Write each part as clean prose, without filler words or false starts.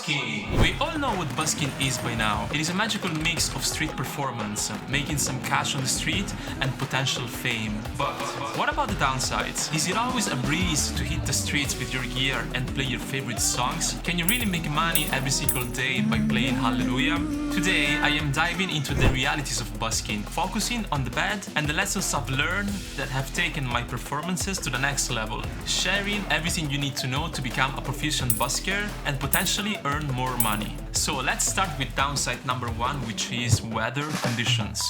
Busking. We all know what busking is by now. It is a magical mix of street performance, making some cash on the street, and potential fame. But what about the downsides? Is it always a breeze to hit the streets with your gear and play your favorite songs? Can you really make money every single day by playing Hallelujah? Today, I am diving into the realities of busking, focusing on the bad and the lessons I've learned that have taken my performances to the next level, sharing everything you need to know to become a proficient busker and potentially earn more money. So let's start with downside number one, which is weather conditions.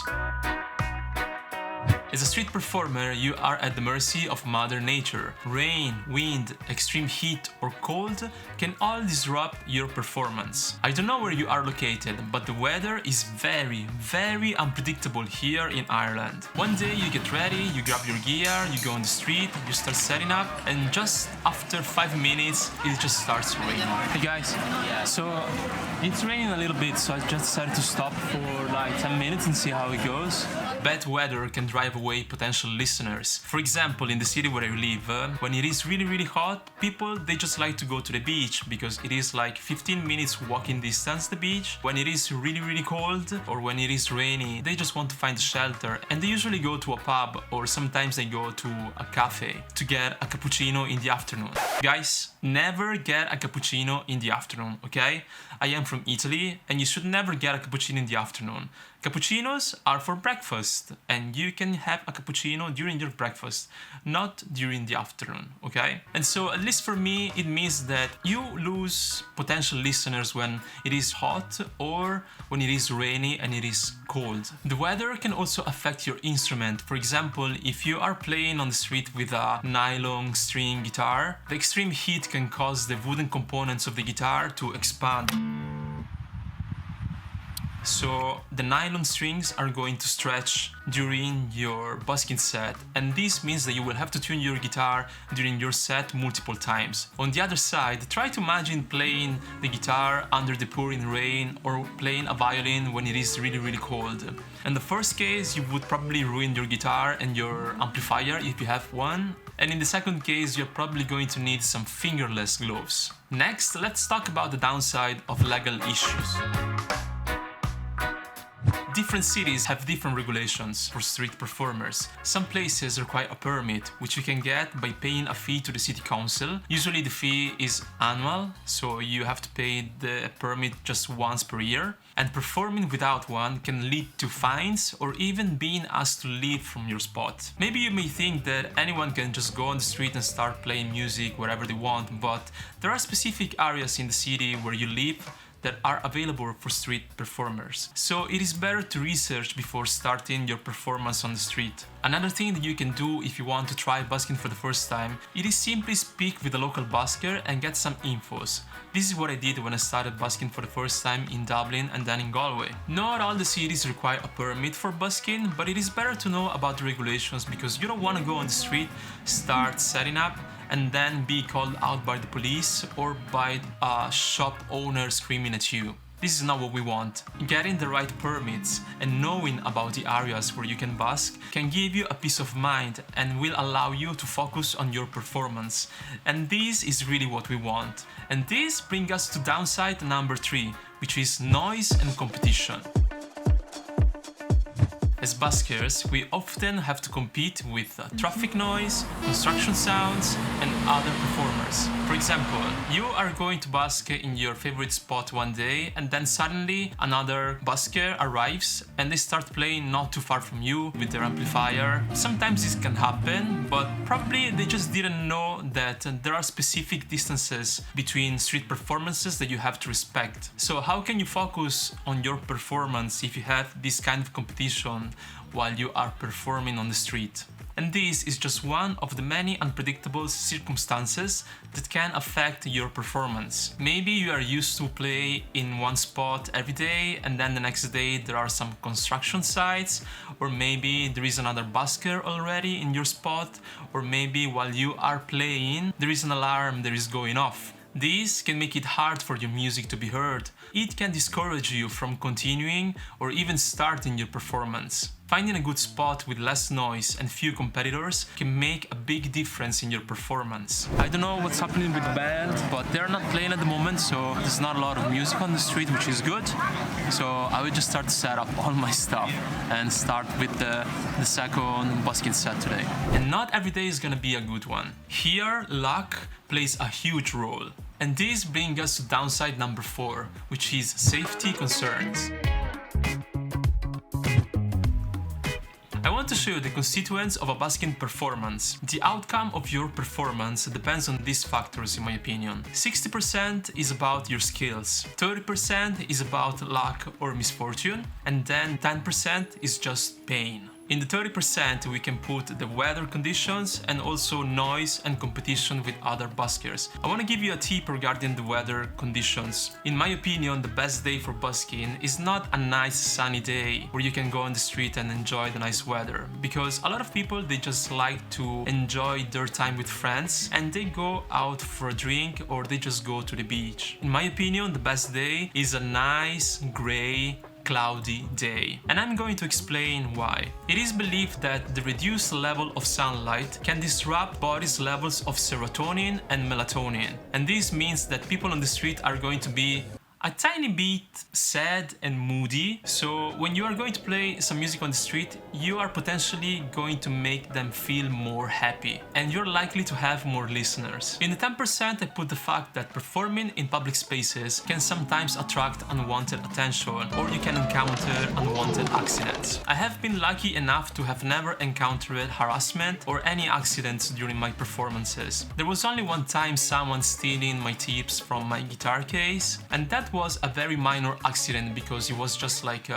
As a street performer, you are at the mercy of Mother Nature. Rain, wind, extreme heat or cold can all disrupt your performance. I don't know where you are located, but the weather is very unpredictable here in Ireland. One day you get ready, you grab your gear, you go on the street, you start setting up, and just after 5 minutes it just starts raining. Hey guys, so it's raining a little bit, so I just decided to stop for like 10 minutes and see how it goes. Bad weather can drive away potential listeners. For example, in the city where I live, when it is really hot, people they just like to go to the beach because it is like 15 minutes walking distance to the beach. When it is really cold or when it is rainy, they just want to find shelter and they usually go to a pub or sometimes they go to a cafe to get a cappuccino in the afternoon. Guys, never get a cappuccino in the afternoon, okay? I am from Italy and you should never get a cappuccino in the afternoon. Cappuccinos are for breakfast and you can have a cappuccino during your breakfast, not during the afternoon, okay? And so at least for me, it means that you lose potential listeners when it is hot or when it is rainy and it is cold. The weather can also affect your instrument. For example, if you are playing on the street with a nylon string guitar, the extreme heat can cause the wooden components of the guitar to expand. So the nylon strings are going to stretch during your busking set, and this means that you will have to tune your guitar during your set multiple times. On the other side, try to imagine playing the guitar under the pouring rain or playing a violin when it is really cold. In the first case, you would probably ruin your guitar and your amplifier if you have one. And in the second case, you're probably going to need some fingerless gloves. Next, let's talk about the downside of legal issues. Different cities have different regulations for street performers. Some places require a permit, which you can get by paying a fee to the city council. Usually the fee is annual, so you have to pay the permit just once per year. And performing without one can lead to fines or even being asked to leave from your spot. Maybe you may think that anyone can just go on the street and start playing music wherever they want, but there are specific areas in the city where you live that are available for street performers. So it is better to research before starting your performance on the street. Another thing that you can do if you want to try busking for the first time, it is simply speak with a local busker and get some infos. This is what I did when I started busking for the first time in Dublin and then in Galway. Not all the cities require a permit for busking, but it is better to know about the regulations because you don't want to go on the street, start setting up, and then be called out by the police or by a shop owner screaming at you. This is not what we want. Getting the right permits and knowing about the areas where you can busk can give you a peace of mind and will allow you to focus on your performance. And this is really what we want. And this brings us to downside number 3, which is noise and competition. As buskers, we often have to compete with traffic noise, construction sounds, and other performers. For example, you are going to busk in your favorite spot one day, and then suddenly another busker arrives and they start playing not too far from you with their amplifier. Sometimes this can happen, but probably they just didn't know that there are specific distances between street performances that you have to respect. So how can you focus on your performance if you have this kind of competition while you are performing on the street? And this is just one of the many unpredictable circumstances that can affect your performance. Maybe you are used to play in one spot every day and then the next day there are some construction sites, or maybe there is another busker already in your spot, or maybe while you are playing there is an alarm that is going off. This can make it hard for your music to be heard. It can discourage you from continuing or even starting your performance. Finding a good spot with less noise and few competitors can make a big difference in your performance. I don't know what's happening with the band, but they're not playing at the moment, so there's not a lot of music on the street, which is good. So I will just start to set up all my stuff and start with the second busking set today. And not every day is gonna be a good one. Here, luck plays a huge role. And this brings us to downside number 4, which is safety concerns. I want to show you the constituents of a busking performance. The outcome of your performance depends on these factors, in my opinion. 60% is about your skills, 30% is about luck or misfortune, and then 10% is just pain. In the 30% we can put the weather conditions and also noise and competition with other buskers. I want to give you a tip regarding the weather conditions. In my opinion, the best day for busking is not a nice sunny day where you can go on the street and enjoy the nice weather, because a lot of people, they just like to enjoy their time with friends and they go out for a drink or they just go to the beach. In my opinion, the best day is a nice gray cloudy day, and I'm going to explain why. It is believed that the reduced level of sunlight can disrupt body's levels of serotonin and melatonin, and this means that people on the street are going to be a tiny bit sad and moody. So when you are going to play some music on the street, you are potentially going to make them feel more happy, and you're likely to have more listeners. In the 10%, I put the fact that performing in public spaces can sometimes attract unwanted attention, or you can encounter unwanted accidents. I have been lucky enough to have never encountered harassment or any accidents during my performances. There was only one time someone stealing my tips from my guitar case, and that was a very minor accident because it was just like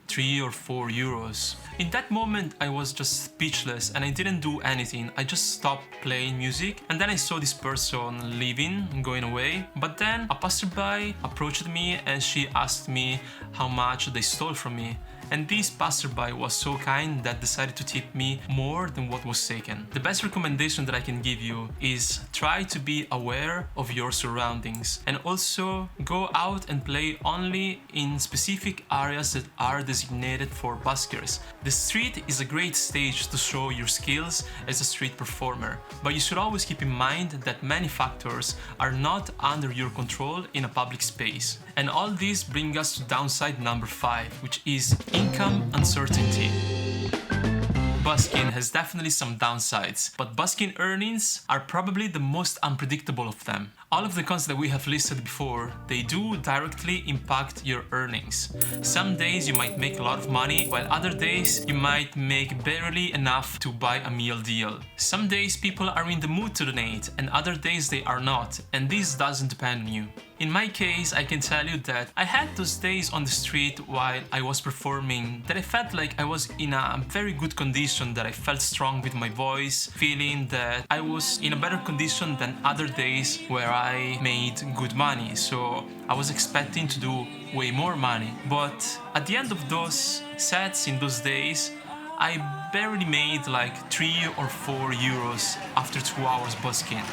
3 or 4 euros. In that moment I was just speechless and I didn't do anything. I just stopped playing music, and then I saw this person leaving and going away, but then a passerby approached me and she asked me how much they stole from me. And this passerby was so kind that decided to tip me more than what was taken. The best recommendation that I can give you is try to be aware of your surroundings, and also go out and play only in specific areas that are designated for buskers. The street is a great stage to show your skills as a street performer, but you should always keep in mind that many factors are not under your control in a public space. And all this brings us to downside number 5, which is income uncertainty. Busking has definitely some downsides, but busking earnings are probably the most unpredictable of them. All of the cons that we have listed before, they do directly impact your earnings. Some days you might make a lot of money, while other days you might make barely enough to buy a meal deal. Some days people are in the mood to donate, and other days they are not, and this doesn't depend on you. In my case, I can tell you that I had those days on the street while I was performing that I felt like I was in a very good condition, that I felt strong with my voice, feeling that I was in a better condition than other days where I made good money. So I was expecting to do way more money. But at the end of those sets in those days, I barely made like 3 or 4 euros after 2 hours busking.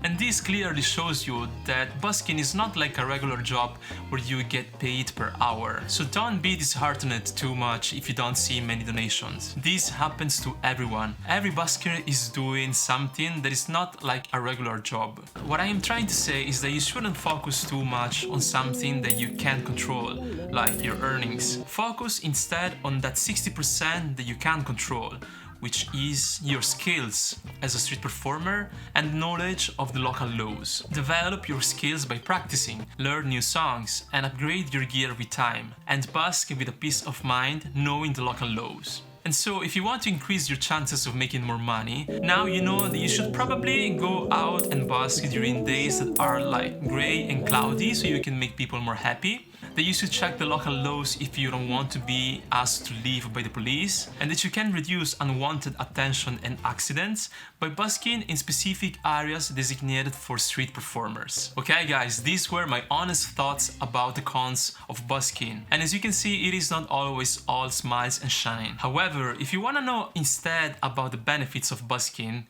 And this clearly shows you that busking is not like a regular job where you get paid per hour. So don't be disheartened too much if you don't see many donations. This happens to everyone. Every busker is doing something that is not like a regular job. What I am trying to say is that you shouldn't focus too much on something that you can't control, like your earnings. Focus instead on that 60% that you can control, which is your skills as a street performer and knowledge of the local laws. Develop your skills by practicing, learn new songs, and upgrade your gear with time, and busk with a peace of mind knowing the local laws. And so if you want to increase your chances of making more money, now you know that you should probably go out and busk during days that are like gray and cloudy so you can make people more happy. That you should check the local laws if you don't want to be asked to leave by the police, and that you can reduce unwanted attention and accidents by busking in specific areas designated for street performers. Okay guys, these were my honest thoughts about the cons of busking, and as you can see, it is not always all smiles and shine. However, if you want to know instead about the benefits of busking,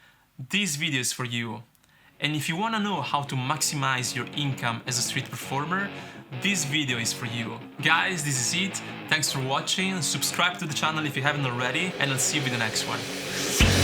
this video is for you. And if you want to know how to maximize your income as a street performer, this video is for you. Guys, this is it. Thanks for watching. Subscribe to the channel if you haven't already, and I'll see you with the next one.